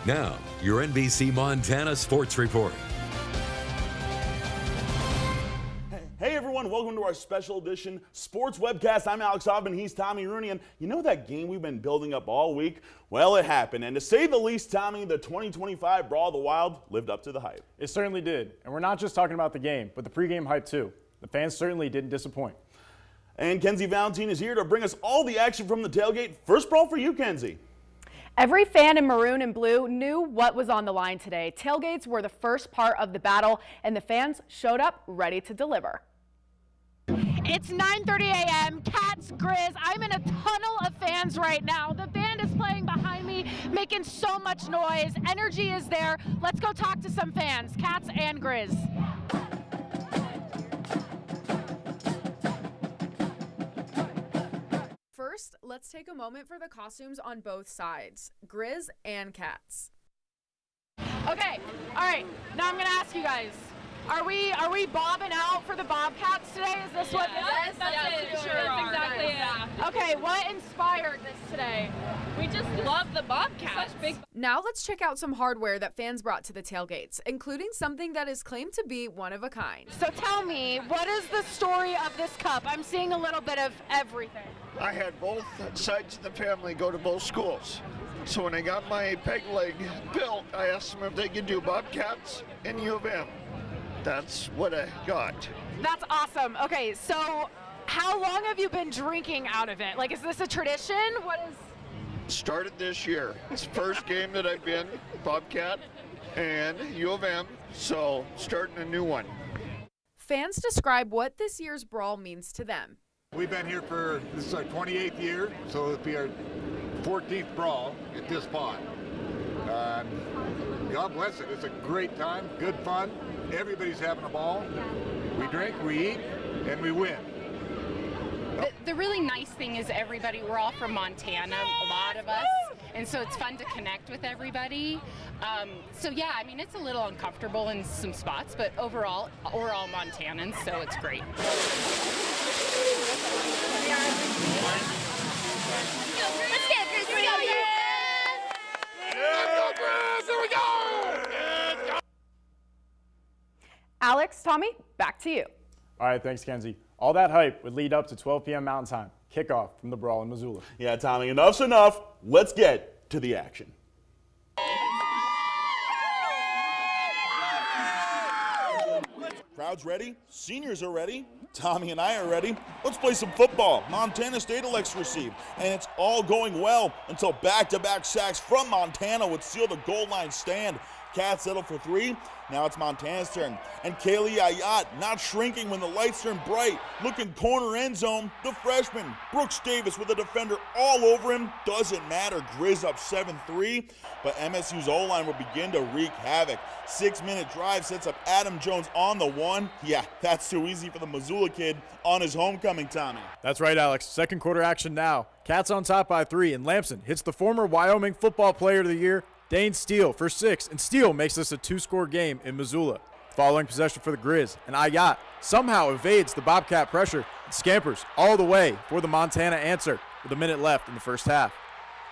Now, your NBC Montana Sports Report. Hey everyone, welcome to our special edition sports webcast. I'm Alex Hoffman, he's Tommy Rooney, and you know that game we've been building up all week? Well, it happened, and to say the least, Tommy, the 2025 Brawl of the Wild lived up to the hype. It certainly did, and we're not just talking about the game, but the pregame hype too. The fans certainly didn't disappoint. And Kenzie Valentine is here to bring us all the action from the tailgate. First brawl for you, Kenzie. Every fan in maroon and blue knew what was on the line today. Tailgates were the first part of the battle, and the fans showed up ready to deliver. It's 9:30 a.m. Cats, Grizz. I'm in a tunnel of fans right now. The band is playing behind me, making so much noise. Energy is there. Let's go talk to some fans, Cats and Grizz. First, let's take a moment for the costumes on both sides, Grizz and Cats. Okay, all right. Now I'm gonna ask you guys. Are we bobbing out for the Bobcats today? Is this what this is? That's it. Sure, that's exactly it. Okay, what inspired this today? We just love the Bobcats. Now let's check out some hardware that fans brought to the tailgates, including something that is claimed to be one of a kind. So tell me, what is the story of this cup? I'm seeing a little bit of everything. I had both sides of the family go to both schools. So when I got my peg leg built, I asked them if they could do Bobcats and U of M. That's what I got. That's awesome. Okay, so how long have you been drinking out of it? Like, is this a tradition? What is? Started this year. It's the first game that I've been Bobcat and U of M, so starting a new one. Fans describe what this year's Brawl means to them. We've been here this is our 28th year, so it'll be our 14th Brawl at this spot. God bless it. It's a great time, good fun. Everybody's having a ball. We drink, we eat, and we win. The really nice thing is we're all from Montana, a lot of us, and so it's fun to connect with everybody. So yeah, I mean, it's a little uncomfortable in some spots, but overall, we're all Montanans, so it's great. Alex, Tommy, back to you. All right, thanks, Kenzie. All that hype would lead up to 12 p.m. Mountain Time, kickoff from the Brawl in Missoula. Yeah, Tommy, enough's enough. Let's get to the action. Crowd's ready, seniors are ready, Tommy and I are ready. Let's play some football. Montana State elects to receive, and it's all going well until back-to-back sacks from Montana would seal the goal line stand. Cats settle for 3. Now it's Montana's turn. And Kaylee Ayat not shrinking when the lights turn bright. Looking corner end zone. The freshman, Brooks Davis with a defender all over him. Doesn't matter. Grizz up 7-3. But MSU's O-line will begin to wreak havoc. 6-minute drive sets up Adam Jones on the 1. Yeah, that's too easy for the Missoula kid on his homecoming, Tommy. That's right, Alex. Second quarter action now. Cats on top by 3, and Lamson hits the former Wyoming Football Player of the Year, Dane Steele, for 6, and Steele makes this a 2-score game in Missoula. Following possession for the Grizz, and Ayat somehow evades the Bobcat pressure and scampers all the way for the Montana answer with a minute left in the first half.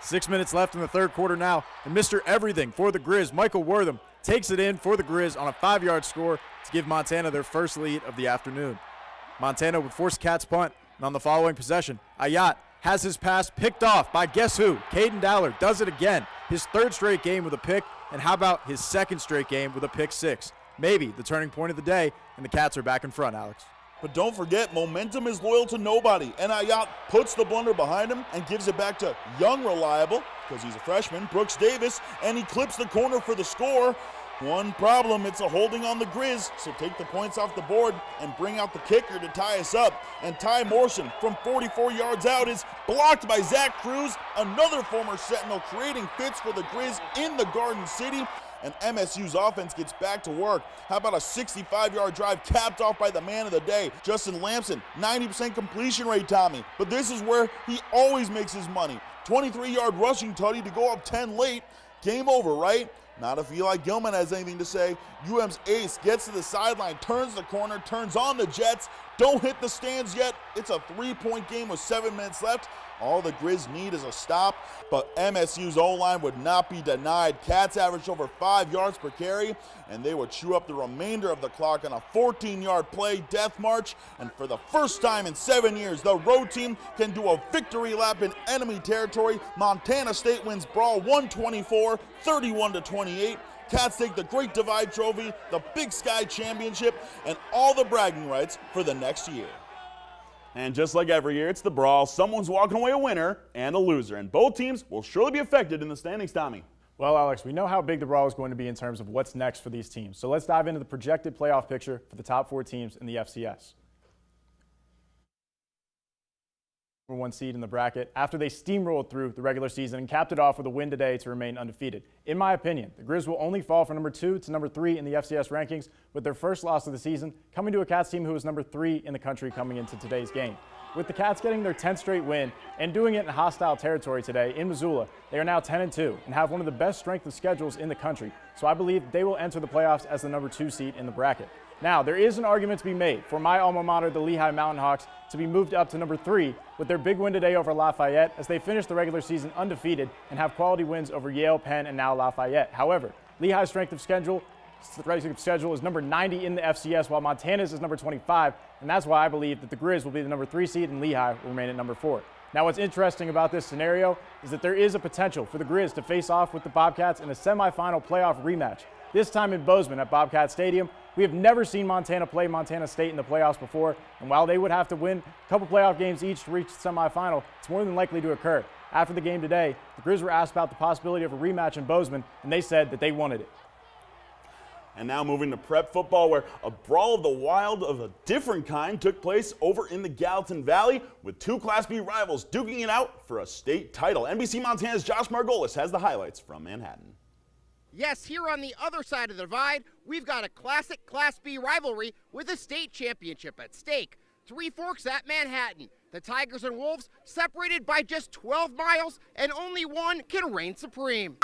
6 minutes left in the third quarter now, and Mr. Everything for the Grizz, Michael Wortham, takes it in for the Grizz on a 5-yard score to give Montana their first lead of the afternoon. Montana would force Cats punt, and on the following possession, Ayat has his pass picked off by guess who? Caden Dowler does it again. His 3rd straight game with a pick, and how about his 2nd straight game with a pick 6? Maybe the turning point of the day, and the Cats are back in front, Alex. But don't forget, momentum is loyal to nobody, and Ayat puts the blunder behind him and gives it back to young reliable, because he's a freshman, Brooks Davis, and he clips the corner for the score. One problem, it's a holding on the Grizz, so take the points off the board and bring out the kicker to tie us up. And Ty Morrison from 44 yards out is blocked by Zach Cruz, another former Sentinel, creating fits for the Grizz in the Garden City. And MSU's offense gets back to work. How about a 65-yard drive capped off by the man of the day, Justin Lamson, 90% completion rate, Tommy. But this is where he always makes his money. 23-yard rushing tutty to go up 10 late. Game over, right? Not if Eli Gilman has anything to say. UM's ace gets to the sideline, turns the corner, turns on the Jets, don't hit the stands yet. It's a 3-point game with 7 minutes left. All the Grizz need is a stop, but MSU's O-line would not be denied. Cats averaged over 5 yards per carry, and they would chew up the remainder of the clock on a 14-yard play death march. And for the first time in 7 years, the road team can do a victory lap in enemy territory. Montana State wins Brawl 124, 31-28. Cats take the Great Divide Trophy, the Big Sky Championship, and all the bragging rights for the next year. And just like every year, it's the Brawl. Someone's walking away a winner and a loser, and both teams will surely be affected in the standings, Tommy. Well, Alex, we know how big the Brawl is going to be in terms of what's next for these teams. So let's dive into the projected playoff picture for the top 4 teams in the FCS. Number 1 seed in the bracket after they steamrolled through the regular season and capped it off with a win today to remain undefeated. In my opinion, the Grizz will only fall from number 2 to number 3 in the FCS rankings, with their first loss of the season coming to a Cats team who was number 3 in the country coming into today's game. With the Cats getting their 10th straight win and doing it in hostile territory today in Missoula, they are now 10-2 and have one of the best strength of schedules in the country. So I believe they will enter the playoffs as the number 2 seed in the bracket. Now, there is an argument to be made for my alma mater, the Lehigh Mountain Hawks, to be moved up to number 3 with their big win today over Lafayette, as they finish the regular season undefeated and have quality wins over Yale, Penn, and now Lafayette. However, Lehigh's strength of schedule is number 90 in the FCS, while Montana's is number 25, and that's why I believe that the Grizz will be the number 3 seed and Lehigh will remain at number 4. Now, what's interesting about this scenario is that there is a potential for the Grizz to face off with the Bobcats in a semifinal playoff rematch, this time in Bozeman at Bobcat Stadium. We have never seen Montana play Montana State in the playoffs before, and while they would have to win a couple playoff games each to reach the semifinal, it's more than likely to occur. After the game today, the Grizz were asked about the possibility of a rematch in Bozeman, and they said that they wanted it. And now moving to prep football, where a brawl of the wild of a different kind took place over in the Gallatin Valley, with 2 Class B rivals duking it out for a state title. NBC Montana's Josh Margolis has the highlights from Manhattan. Yes, here on the other side of the divide, we've got a classic Class B rivalry with a state championship at stake. Three Forks at Manhattan. The Tigers and Wolves separated by just 12 miles, and only one can reign supreme.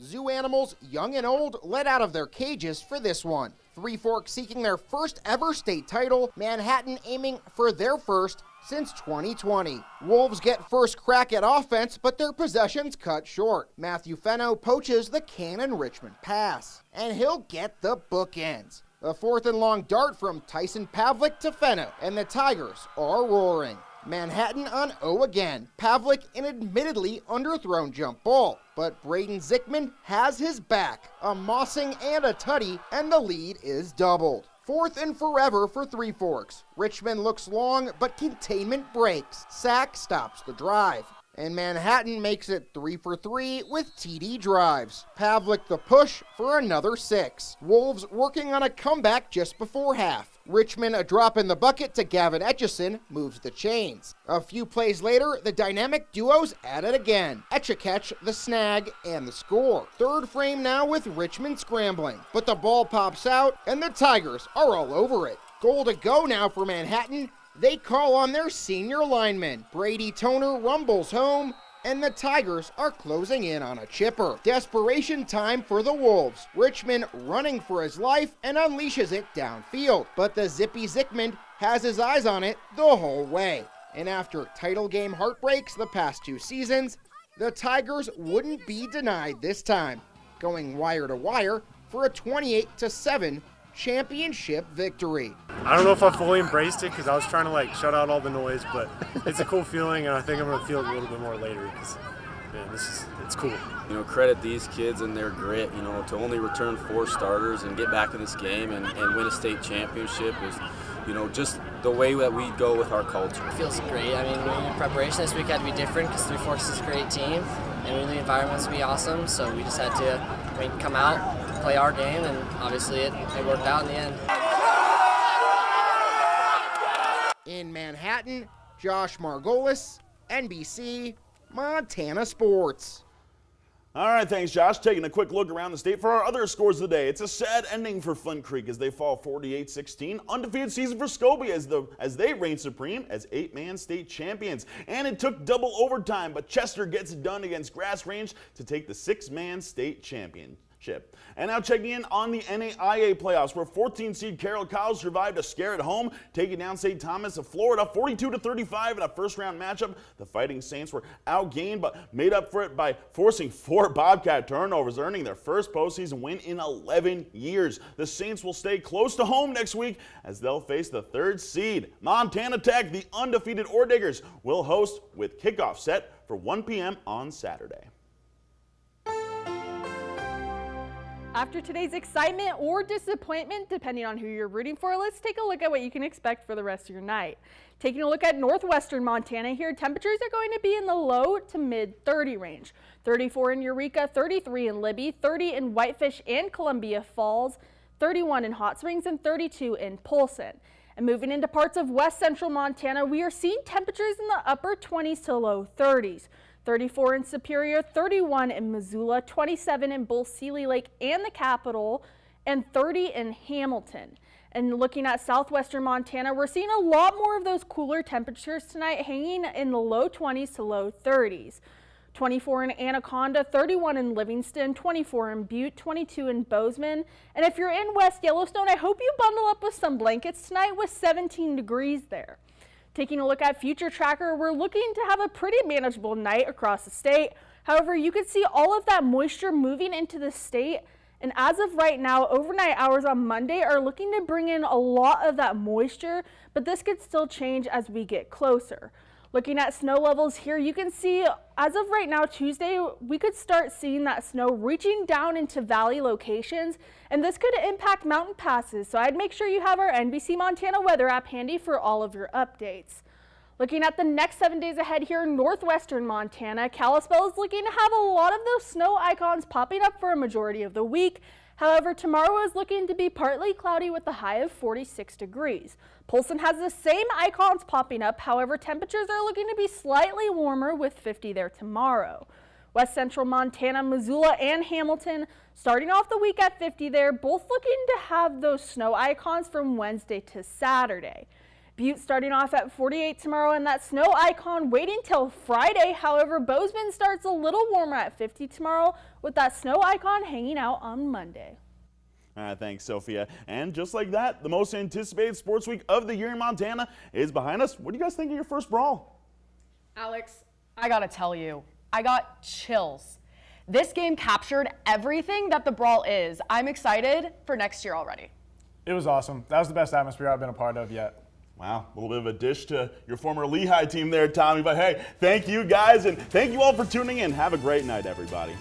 Zoo animals, young and old, let out of their cages for this one. Three Forks seeking their first ever state title, Manhattan aiming for their first since 2020. Wolves get first crack at offense, but their possessions cut short. Matthew Fenno poaches the Cannon Richmond pass, and he'll get the bookends. A 4th and long dart from Tyson Pavlik to Fenno, and the Tigers are roaring. Manhattan on 0 again. Pavlik an admittedly underthrown jump ball, but Braden Zickman has his back. A mossing and a tutty, and the lead is doubled. 4th and forever for Three Forks. Richmond looks long, but containment breaks. Sack stops the drive. And Manhattan makes it 3 for 3 with TD drives. Pavlik the push for another 6. Wolves working on a comeback just before half. Richmond a drop in the bucket to Gavin Etchison moves the chains. A few plays later, the dynamic duos at it again. Etchiketch the snag and the score. Third frame now with Richmond scrambling, but the ball pops out and the Tigers are all over it. Goal to go now for Manhattan. They call on their senior lineman. Brady Toner rumbles home, and the Tigers are closing in on a chipper. Desperation time for the Wolves. Richmond running for his life and unleashes it downfield, but the zippy Zickman has his eyes on it the whole way. And after title game heartbreaks the past 2 seasons, the Tigers wouldn't be denied this time, going wire to wire for a 28-7 championship victory. I don't know if I fully embraced it because I was trying to shut out all the noise, but it's a cool feeling, and I think I'm going to feel it a little bit more later because, man, it's cool. Credit these kids and their grit, to only return 4 starters and get back in this game and win a state championship is, just the way that we go with our culture. It feels great. I mean, in preparation this week had to be different because Three Forks is a great team, and we knew the environment was to be awesome, so we just had to come out, play our game, and obviously it worked out in the end. In Manhattan, Josh Margolis, NBC, Montana Sports. All right, thanks, Josh. Taking a quick look around the state for our other scores of the day. It's a sad ending for Flint Creek as they fall 48-16. Undefeated season for Scobie as they reign supreme as 8-man state champions. And it took double overtime, but Chester gets it done against Grass Range to take the 6-man state championship. And now checking in on the NAIA playoffs, where 14-seed Carroll Cows survived a scare at home, taking down St. Thomas of Florida 42-35 in a first-round matchup. The Fighting Saints were outgained, but made up for it by forcing 4 Bobcat turnovers, earning their first postseason win in 11 years. The Saints will stay close to home next week as they'll face the 3rd seed. Montana Tech, the undefeated Ore Diggers, will host with kickoff set for 1 p.m. on Saturday. After today's excitement or disappointment, depending on who you're rooting for, let's take a look at what you can expect for the rest of your night. Taking a look at northwestern Montana here, temperatures are going to be in the low to mid 30 range. 34 in Eureka, 33 in Libby, 30 in Whitefish and Columbia Falls, 31 in Hot Springs, and 32 in Polson. And moving into parts of west central Montana, we are seeing temperatures in the upper 20s to low 30s. 34 in Superior, 31 in Missoula, 27 in both Seeley Lake and the Capitol, and 30 in Hamilton. And looking at southwestern Montana, we're seeing a lot more of those cooler temperatures tonight, hanging in the low 20s to low 30s. 24 in Anaconda, 31 in Livingston, 24 in Butte, 22 in Bozeman. And if you're in West Yellowstone, I hope you bundle up with some blankets tonight with 17 degrees there. Taking a look at Future Tracker, we're looking to have a pretty manageable night across the state. However, you can see all of that moisture moving into the state. And as of right now, overnight hours on Monday are looking to bring in a lot of that moisture, but this could still change as we get closer. Looking at snow levels here, you can see as of right now, Tuesday, we could start seeing that snow reaching down into valley locations, and this could impact mountain passes. So I'd make sure you have our NBC Montana weather app handy for all of your updates. Looking at the next 7 days ahead here in northwestern Montana, Kalispell is looking to have a lot of those snow icons popping up for a majority of the week. However, tomorrow is looking to be partly cloudy with a high of 46 degrees. Polson has the same icons popping up. However, temperatures are looking to be slightly warmer with 50 there tomorrow. West central Montana, Missoula, and Hamilton starting off the week at 50 there, both looking to have those snow icons from Wednesday to Saturday. Butte starting off at 48 tomorrow, and that snow icon waiting till Friday. However, Bozeman starts a little warmer at 50 tomorrow with that snow icon hanging out on Monday. Thanks, Sophia. And just like that, the most anticipated sports week of the year in Montana is behind us. What do you guys think of your first Brawl? Alex, I gotta tell you, I got chills. This game captured everything that the Brawl is. I'm excited for next year already. It was awesome. That was the best atmosphere I've been a part of yet. Wow, a little bit of a dish to your former Lehigh team there, Tommy. But hey, thank you guys, and thank you all for tuning in. Have a great night, everybody.